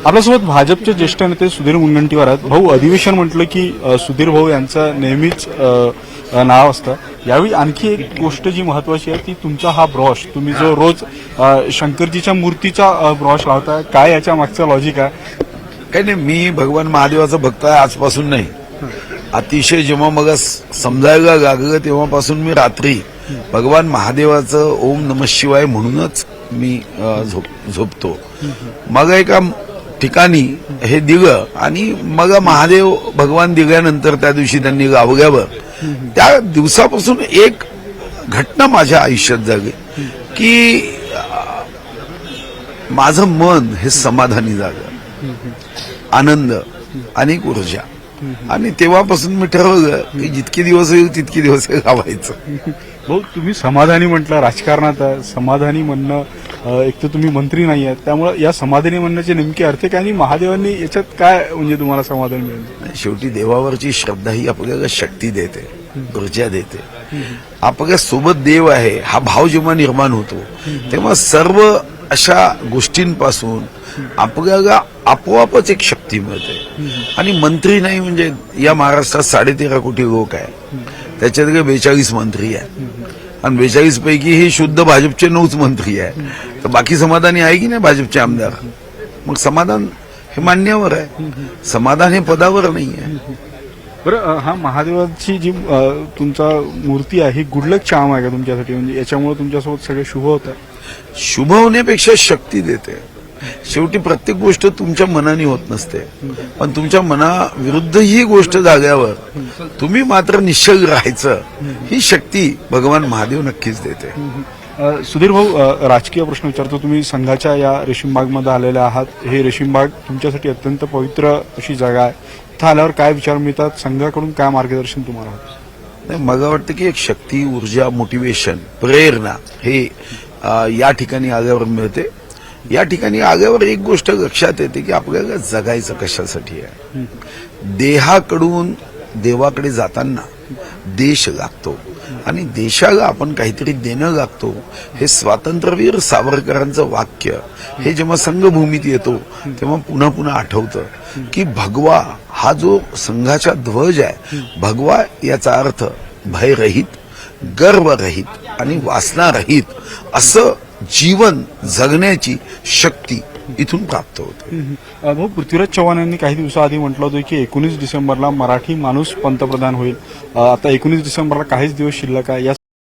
आपल्यासोबत भाजपचे ज्येष्ठ नेते सुधीर मुनगंटीवार आहेत. भाऊ, अधिवेशन म्हटलं की सुधीर भाऊ यांचं नेहमीच नाव असतं. यावेळी आणखी एक गोष्ट जी महत्वाची आहे ती तुमचा हा ब्रॉश, तुम्ही जो रोज शंकरजीच्या मूर्तीचा ब्रॉश लावताय, काय याच्या मागचं लॉजिक आहे? काही नाही, मी भगवान महादेवाचा भक्त आहे आजपासून नाही. अतिशय जेव्हा मग समजायला लागलं तेव्हापासून मी रात्री भगवान महादेवाचं ओम नमः शिवाय म्हणूनच मी झोपतो. मग एका ठिकाणी हे दिलं आणि मग महादेव भगवान दिल्यानंतर त्या दिवशी त्यांनी गावल्यावर त्या दिवसापासून एक घटना माझ्या आयुष्यात झाली की माझं मन हे समाधानी झालं, आनंद आणि ऊर्जा. आणि तेव्हापासून मी ठरवलं की जितके दिवस होईल तितके दिवस हे गावायचं. भाऊ, तुम्ही समाधानी म्हटलं, राजकारणात आहे, समाधानी म्हणणं एक तर तुम्ही मंत्री नाही आहात, त्यामुळे या समाधानी म्हणण्याचे नेमके अर्थ काय आणि महादेवांनी याच्यात काय म्हणजे तुम्हाला समाधान मिळेल? शेवटी देवावरची श्रद्धा ही आपल्याला शक्ती देते, ऊर्जा देते. आपल्या सोबत देव आहे हा भाव जेव्हा निर्माण होतो तेव्हा सर्व अशा गोष्टींपासून आपल्याला आपोआपच एक शक्ती मिळते. आणि मंत्री नाही म्हणजे या महाराष्ट्रात 13.5 कोटी लोक आहे, त्याच्यात 42 मंत्री आहे आणि 42 पैकी हे शुद्ध भाजपचे 9च मंत्री आहे. तर बाकी समाधानी आहे की नाही भाजपचे आमदार? मग समाधान हे मान्यावर आहे, समाधान हे पदावर नाही आहे. बरं, हा महादेवाची जी तुमचा मूर्ती आहे ही गुडलक चाम आहे का तुमच्यासाठी? म्हणजे याच्यामुळे तुमच्यासोबत सगळे शुभ होत आहे? शुभ होण्यापेक्षा शक्ती देते. शेवटी प्रत्येक गोष्ट तुमच्या मनाने होत नसते, पण तुमच्या मनाविरुद्ध ही गोष्ट झाल्यावर तुम्ही मात्र निश्चल राहायचं, ही शक्ती भगवान महादेव नक्कीच देते. सुधीर भाऊ, राजकीय प्रश्न विचारतो. तुम्ही संघाच्या या रेशीमबागमध्ये आलेले आहात. हे रेशीमबाग तुमच्यासाठी अत्यंत पवित्र अशी जागा आहे. इथं आल्यावर काय विचार मिळतात? संघाकडून काय मार्गदर्शन तुम्हाला होतं? नाही, मला वाटतं की एक शक्ती, ऊर्जा, मोटिवेशन, प्रेरणा हे या ठिकाणी आल्यावर मिळते. या ठिकाणी आल्यावर एक गोष्ट लक्षात येते की आपल्याला जगायचं कशासाठी आहे. देहाकडून देवाकडे जाताना देश लागतो आणि देशाला आपण काहीतरी देणं लागतो. हे स्वातंत्र्यवीर सावरकरांचं वाक्य हे जेव्हा संघभूमीत येतो तेव्हा पुन्हा पुन्हा आठवतं की भगवा हा जो संघाचा ध्वज आहे, भगवा याचा अर्थ भयरहित, गर्वरहित आणि वासनारहित असं जीवन जगण्याची शक्ती इथून प्राप्त होते. भाऊ, पृथ्वीराज चव्हाण यांनी काही दिवसाआधी म्हटलं होतं की 19 डिसेंबरला मराठी माणूस पंतप्रधान होईल. आता 19 डिसेंबरला काहीच दिवस शिल्लक आहे. या